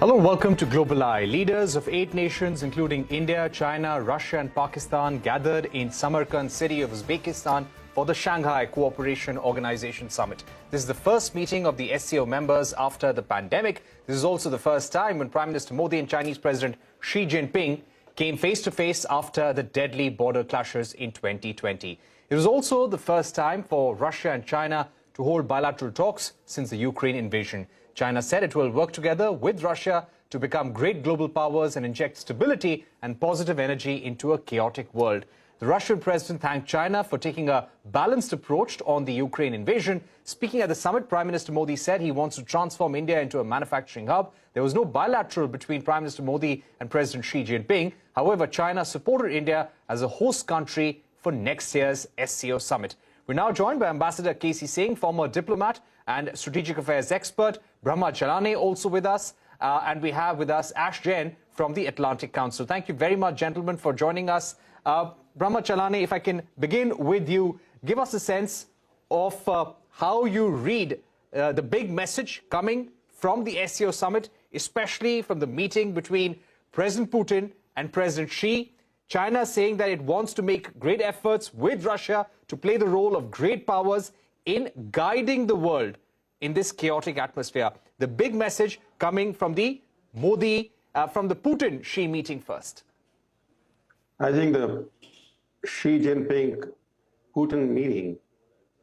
Hello and welcome to Global Eye. Leaders of 8 nations, including India, China, Russia and Pakistan, gathered in Samarkand city of Uzbekistan for the Shanghai Cooperation Organization Summit. This is the first meeting of the SCO members after the pandemic. This is also the first time when Prime Minister Modi and Chinese President Xi Jinping came face-to-face after the deadly border clashes in 2020. It was also the first time for Russia and China to hold bilateral talks since the Ukraine invasion. China said it will work together with Russia to become great global powers and inject stability and positive energy into a chaotic world. The Russian president thanked China for taking a balanced approach on the Ukraine invasion. Speaking at the summit, Prime Minister Modi said he wants to transform India into a manufacturing hub. There was no bilateral between Prime Minister Modi and President Xi Jinping. However, China supported India as a host country for next year's SCO Summit. We're now joined by Ambassador K.C. Singh, former diplomat and strategic affairs expert, Brahma Chellaney also with us, and we have with us Ash Jain from the Atlantic Council. Thank you very much, gentlemen, for joining us. Brahma Chellaney, if I can begin with you, give us a sense of how you read the big message coming from the SCO Summit, especially from the meeting between President Putin and President Xi. China saying that it wants to make great efforts with Russia to play the role of great powers in guiding the world in this chaotic atmosphere. The big message coming from the Putin-Xi meeting first. I think the Xi Jinping-Putin meeting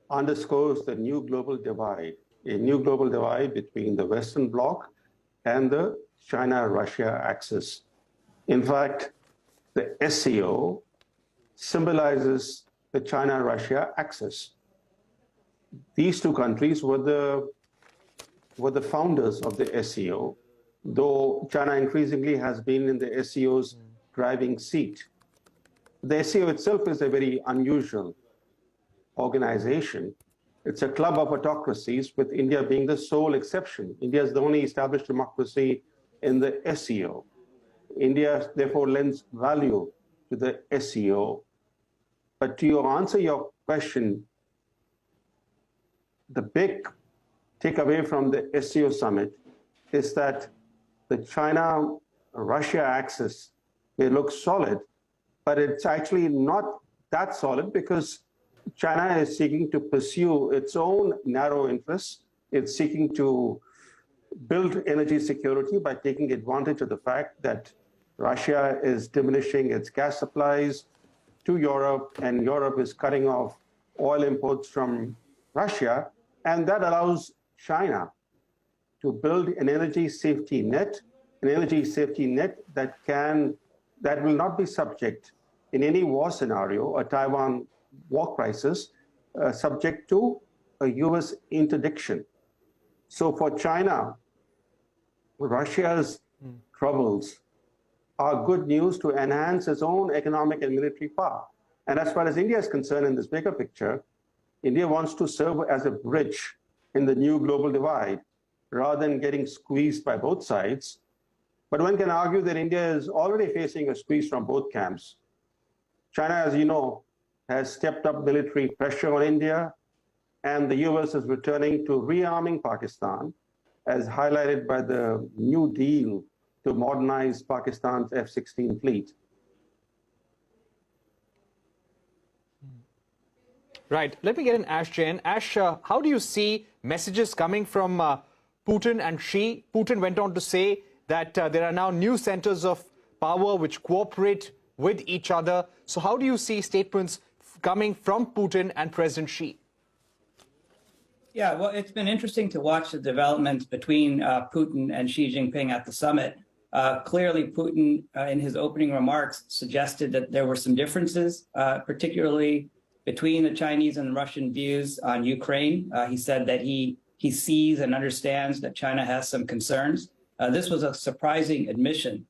underscores the new global divide, a new global divide between the Western Bloc and the China-Russia axis. In fact, the SCO symbolizes the China-Russia axis. These two countries were the founders of the SCO, though China increasingly has been in the SCO's driving seat. The SCO itself is a very unusual organization. It's a club of autocracies, with India being the sole exception. India is the only established democracy in the SCO. India, therefore, lends value to the SCO. But to answer your question, the big takeaway from the SCO Summit is that the China-Russia axis may look solid, but it's actually not that solid, because China is seeking to pursue its own narrow interests. It's seeking to build energy security by taking advantage of the fact that Russia is diminishing its gas supplies to Europe, and Europe is cutting off oil imports from Russia, and that allows China to build an energy safety net that will not be subject in any war scenario, a Taiwan war crisis, subject to a US interdiction. So for China, Russia's troubles are good news to enhance its own economic and military power. And as far as India is concerned in this bigger picture, India wants to serve as a bridge in the new global divide, rather than getting squeezed by both sides. But one can argue that India is already facing a squeeze from both camps. China, as you know, has stepped up military pressure on India, and the US is returning to rearming Pakistan, as highlighted by the New Deal to modernize Pakistan's F-16 fleet. Right. Let me get an Ash Jain. Ash, how do you see messages coming from Putin and Xi? Putin went on to say that there are now new centers of power which cooperate with each other. So how do you see statements coming from Putin and President Xi? Yeah, well, it's been interesting to watch the developments between Putin and Xi Jinping at the summit. Clearly, Putin, in his opening remarks, suggested that there were some differences, particularly between the Chinese and Russian views on Ukraine. He said that he sees and understands that China has some concerns. This was a surprising admission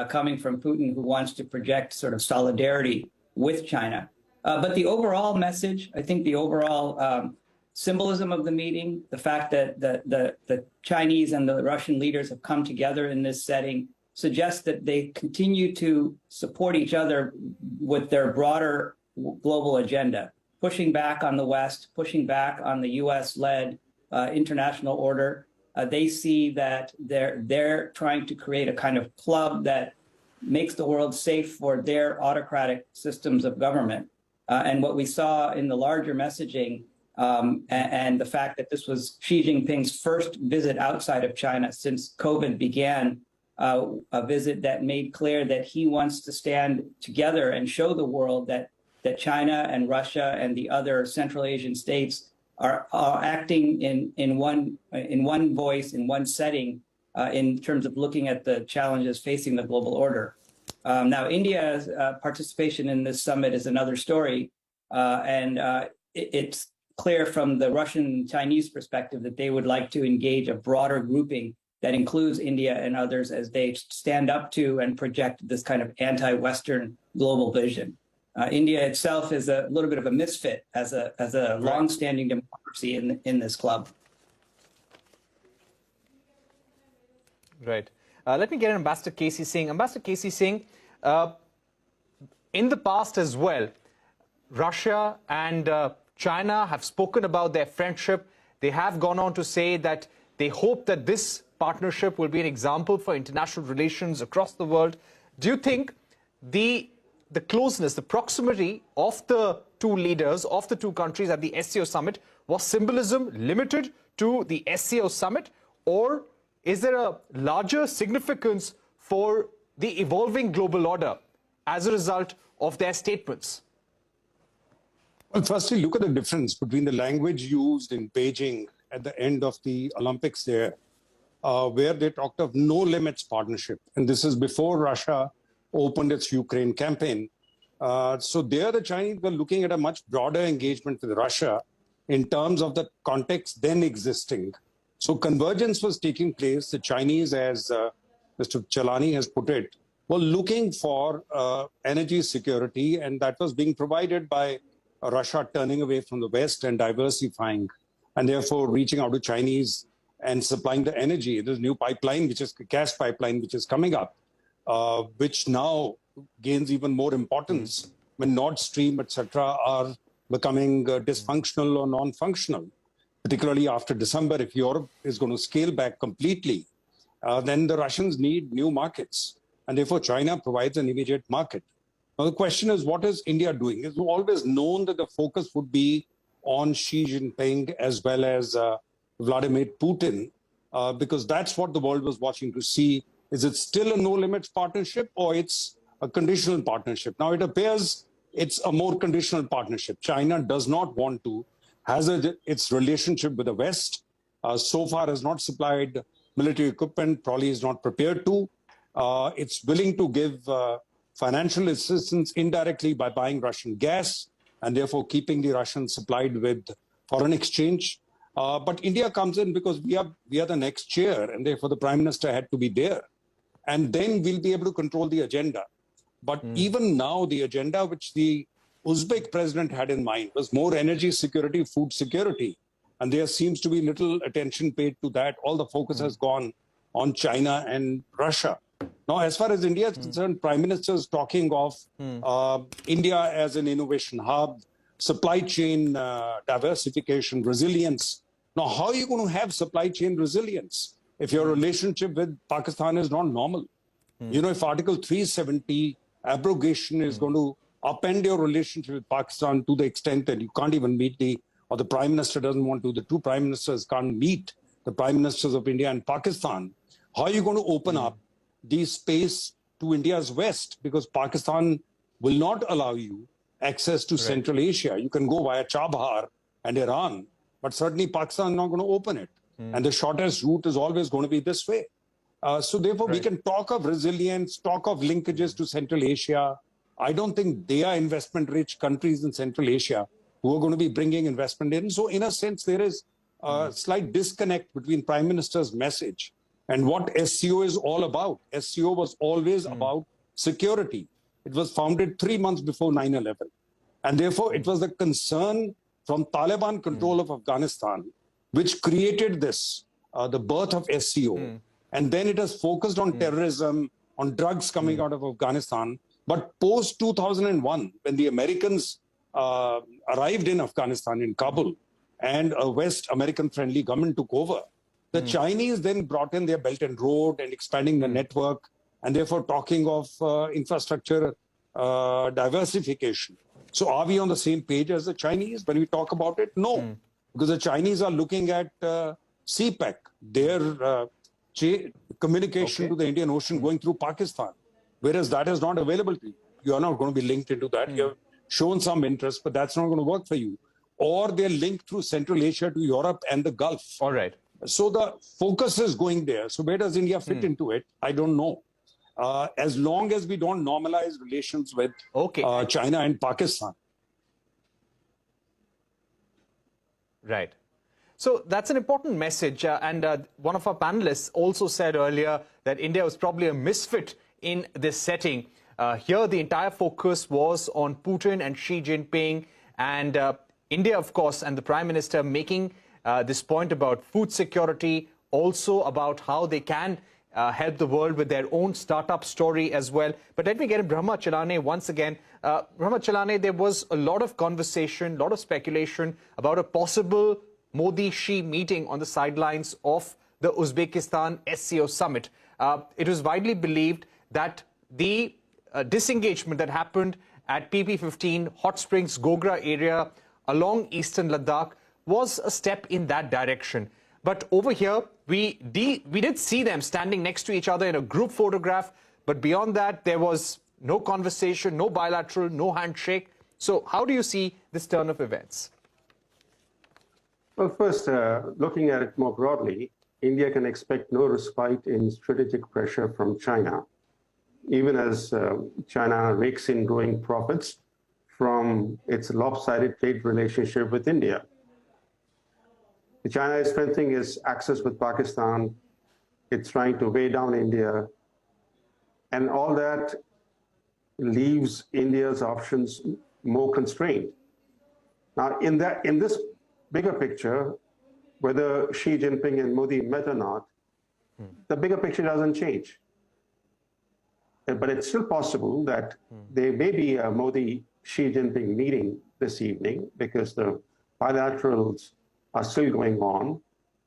coming from Putin, who wants to project sort of solidarity with China. But the overall message, I think the overall symbolism of the meeting, the fact that the Chinese and the Russian leaders have come together in this setting, suggests that they continue to support each other with their broader global agenda, pushing back on the West, pushing back on the US-led international order, they see that they're trying to create a kind of club that makes the world safe for their autocratic systems of government. And what we saw in the larger messaging and the fact that this was Xi Jinping's first visit outside of China since COVID began, a visit that made clear that he wants to stand together and show the world that China and Russia and the other Central Asian states are acting in one voice, in one setting, in terms of looking at the challenges facing the global order. Now, India's participation in this summit is another story, and it's clear from the Russian-Chinese perspective that they would like to engage a broader grouping that includes India and others as they stand up to and project this kind of anti-Western global vision. India itself is a little bit of a misfit as a long-standing democracy in this club. Right. Let me get Ambassador K.C. Singh. Ambassador K.C. Singh, in the past as well, Russia and China have spoken about their friendship. They have gone on to say that they hope that this partnership will be an example for international relations across the world. Do you think the closeness, the proximity of the two leaders, of the two countries at the SCO Summit was symbolism limited to the SCO Summit, or is there a larger significance for the evolving global order as a result of their statements? Well, firstly, look at the difference between the language used in Beijing at the end of the Olympics there, where they talked of no limits partnership. And this is before Russia opened its Ukraine campaign. So there the Chinese were looking at a much broader engagement with Russia in terms of the context then existing. So convergence was taking place. The Chinese, as Mr. Chellaney has put it, were looking for energy security, and that was being provided by Russia turning away from the West and diversifying, and therefore reaching out to Chinese and supplying the energy. There's a new pipeline, which is a gas pipeline, which is coming up, which now gains even more importance when Nord Stream, etc., are becoming dysfunctional or non-functional. Particularly after December, if Europe is going to scale back completely, then the Russians need new markets. And therefore, China provides an immediate market. Now, the question is, what is India doing? It's always known that the focus would be on Xi Jinping as well as Vladimir Putin, because that's what the world was watching to see. Is it still a no-limits partnership, or it's a conditional partnership? Now, it appears it's a more conditional partnership. China does not want to hazard its relationship with the West. So far has not supplied military equipment, probably is not prepared to. It's willing to give financial assistance indirectly by buying Russian gas and therefore keeping the Russians supplied with foreign exchange. But India comes in because we are the next chair, and therefore the Prime Minister had to be there. And then we'll be able to control the agenda. But even now, the agenda which the Uzbek president had in mind was more energy security, food security. And there seems to be little attention paid to that. All the focus has gone on China and Russia. Now, as far as India is concerned, Prime Minister is talking of India as an innovation hub, supply chain diversification, resilience. Now, how are you going to have supply chain resilience if your relationship with Pakistan is not normal? You know, if Article 370 abrogation is going to upend your relationship with Pakistan to the extent that you can't even meet or the Prime Minister doesn't want to, the two Prime Ministers can't meet the Prime Ministers of India and Pakistan, how are you going to open up the space to India's West? Because Pakistan will not allow you access to Central Asia. You can go via Chabahar and Iran, but certainly Pakistan is not going to open it. And the shortest route is always going to be this way. So therefore, we can talk of resilience, talk of linkages to Central Asia. I don't think they are investment-rich countries in Central Asia who are going to be bringing investment in. So in a sense, there is a slight disconnect between Prime Minister's message and what SCO is all about. SCO was always about security. It was founded 3 months before 9/11. And therefore, it was the concern from Taliban control of Afghanistan which created this, the birth of SCO. And then it has focused on terrorism, on drugs coming out of Afghanistan. But post-2001, when the Americans arrived in Afghanistan, in Kabul, and a West American-friendly government took over, The Chinese then brought in their Belt and Road and expanding the network, and therefore talking of infrastructure diversification. So are we on the same page as the Chinese when we talk about it? No, because the Chinese are looking at CPEC, their communication to the Indian Ocean going through Pakistan, whereas that is not available to you. You are not going to be linked into that. You have shown some interest, but that's not going to work for you. Or they're linked through Central Asia to Europe and the Gulf. All right. So the focus is going there. So where does India fit into it? I don't know. As long as we don't normalize relations with China and Pakistan. Right. So that's an important message. And one of our panelists also said earlier that India was probably a misfit in this setting. Here, the entire focus was on Putin and Xi Jinping, and India, of course, and the Prime Minister making this point about food security, also about how they can help the world with their own startup story as well. But let me get Brahma Chellaney once again. Brahma Chellaney, there was a lot of conversation, a lot of speculation about a possible Modi-Xi meeting on the sidelines of the Uzbekistan SCO Summit. It was widely believed that the disengagement that happened at PP-15 Hot Springs Gogra area along eastern Ladakh was a step in that direction. But over here, we did see them standing next to each other in a group photograph. But beyond that, there was no conversation, no bilateral, no handshake. So how do you see this turn of events? Well, first, looking at it more broadly, India can expect no respite in strategic pressure from China, even as China rakes in growing profits from its lopsided trade relationship with India. China is strengthening its access with Pakistan. It's trying to weigh down India. And all that leaves India's options more constrained. Now, in this bigger picture, whether Xi Jinping and Modi met or not, the bigger picture doesn't change. But it's still possible that there may be a Modi-Xi Jinping meeting this evening because the bilaterals are still going on.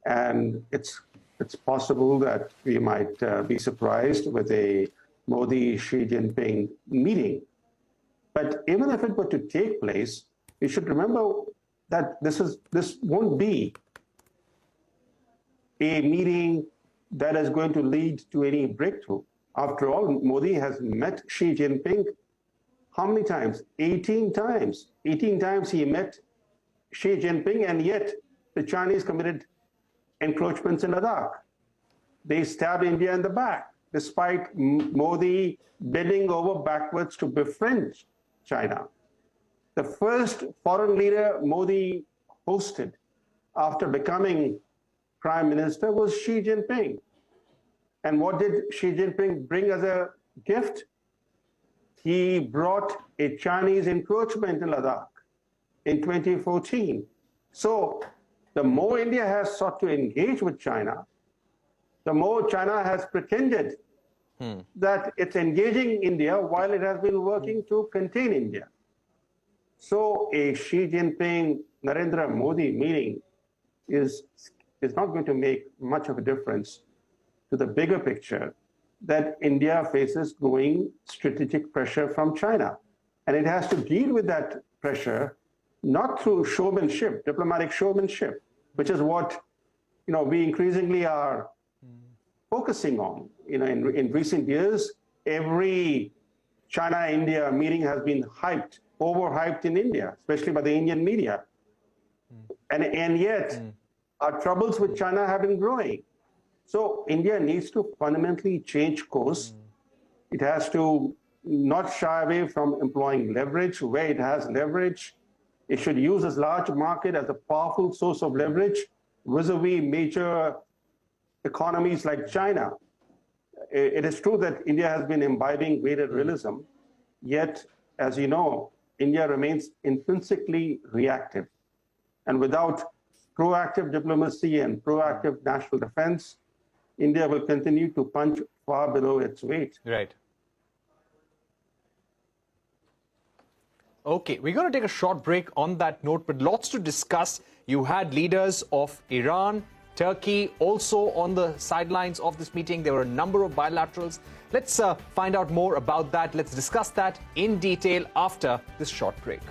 And it's possible that we might be surprised with a Modi-Xi Jinping meeting. But even if it were to take place, we should remember that this won't be a meeting that is going to lead to any breakthrough. After all, Modi has met Xi Jinping how many times? 18 times. 18 times he met Xi Jinping, and yet the Chinese committed encroachments in Ladakh. They stabbed India in the back, despite Modi bending over backwards to befriend China. The first foreign leader Modi hosted after becoming prime minister was Xi Jinping. And what did Xi Jinping bring as a gift? He brought a Chinese encroachment in Ladakh in 2014. So the more India has sought to engage with China, the more China has pretended that it's engaging India while it has been working to contain India. So a Xi Jinping, Narendra Modi meeting is not going to make much of a difference to the bigger picture that India faces growing strategic pressure from China. And it has to deal with that pressure not through showmanship, diplomatic showmanship, which is what we increasingly are focusing on. In recent years, every China-India meeting has been overhyped in India, especially by the Indian media. And yet, our troubles with China have been growing. So India needs to fundamentally change course. It has to not shy away from employing leverage where it has leverage. It should use its large market as a powerful source of leverage vis-a-vis major economies like China. It is true that India has been imbibing greater realism, yet, as you know, India remains intrinsically reactive. And without proactive diplomacy and proactive national defense, India will continue to punch far below its weight. Right. Okay, we're going to take a short break on that note, but lots to discuss. You had leaders of Iran Turkey also on the sidelines of this meeting. There were a number of bilaterals. Let's find out more about that. Let's discuss that in detail after this short break.